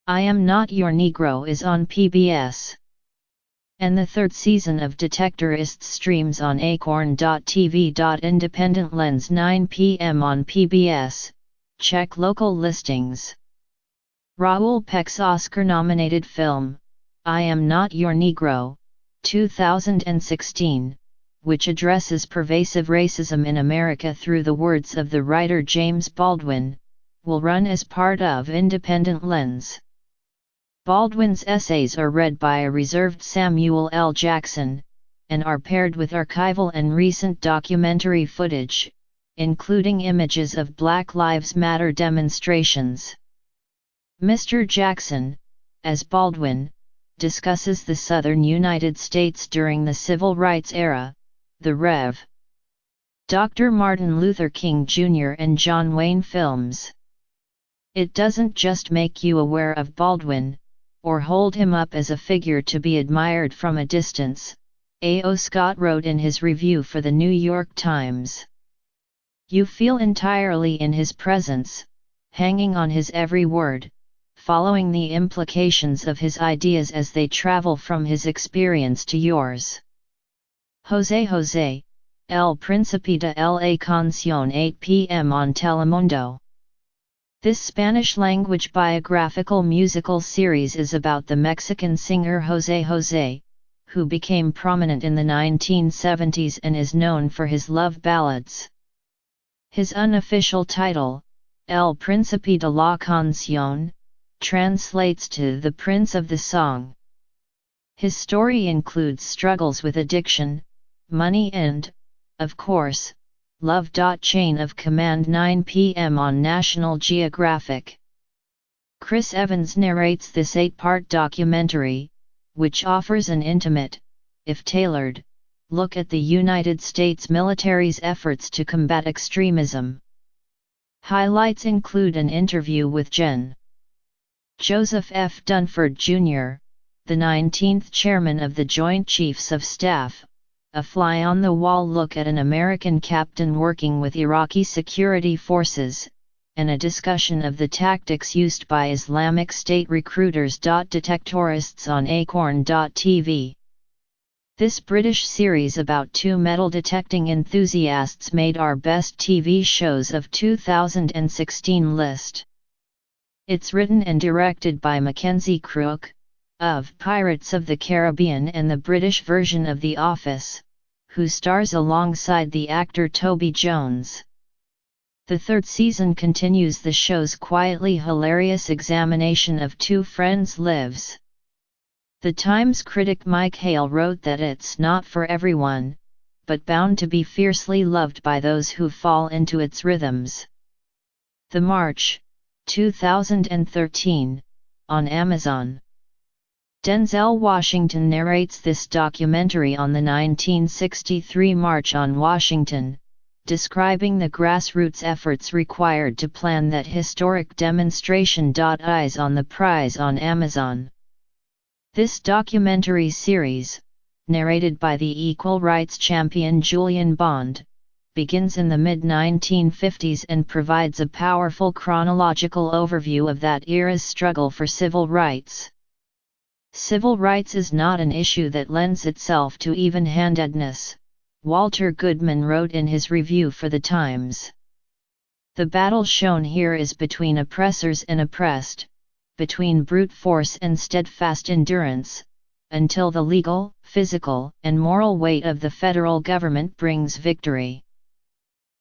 I Am Not Your Negro is on PBS. And the third season of Detectorists streams on acorn.tv. Independent Lens 9 p.m. on PBS, check local listings. Raoul Peck's Oscar-nominated film, I Am Not Your Negro, 2016, which addresses pervasive racism in America through the words of the writer James Baldwin, will run as part of Independent Lens. Baldwin's essays are read by a reserved Samuel L. Jackson, and are paired with archival and recent documentary footage, including images of Black Lives Matter demonstrations. Mr. Jackson, as Baldwin, discusses the Southern United States during the Civil Rights era, the Rev. Dr. Martin Luther King Jr. and John Wayne films. It doesn't just make you aware of Baldwin, or hold him up as a figure to be admired from a distance, A.O. Scott wrote in his review for the New York Times. You feel entirely in his presence, hanging on his every word, following the implications of his ideas as they travel from his experience to yours. José, El Príncipe de la Canción 8 p.m. on Telemundo. This Spanish-language biographical musical series is about the Mexican singer José, who became prominent in the 1970s and is known for his love ballads. His unofficial title, El Príncipe de la Canción, translates to the Prince of the Song. His story includes struggles with addiction, money and, of course, love. Chain of Command 9 p.m. on National Geographic. Chris Evans narrates this 8-part documentary, which offers an intimate, if tailored, look at the United States military's efforts to combat extremism. Highlights include an interview with Gen. Joseph F. Dunford, Jr., the 19th chairman of the Joint Chiefs of Staff, a fly-on-the-wall look at an American captain working with Iraqi security forces, and a discussion of the tactics used by Islamic State recruiters. Detectorists on acorn.tv. This British series about two metal detecting enthusiasts made our best TV shows of 2016 list. It's written and directed by Mackenzie Crook, of Pirates of the Caribbean and the British version of The Office, who stars alongside the actor Toby Jones. The third season continues the show's quietly hilarious examination of two friends' lives. The Times critic Mike Hale wrote that it's not for everyone, but bound to be fiercely loved by those who fall into its rhythms. The March, 2013, on Amazon. Denzel Washington narrates this documentary on the 1963 March on Washington, describing the grassroots efforts required to plan that historic demonstration. Eyes on the Prize on Amazon. This documentary series, narrated by the equal rights champion Julian Bond, begins in the mid-1950s and provides a powerful chronological overview of that era's struggle for civil rights. Civil rights is not an issue that lends itself to even-handedness, Walter Goodman wrote in his review for The Times. The battle shown here is between oppressors and oppressed, between brute force and steadfast endurance, until the legal, physical, and moral weight of the federal government brings victory.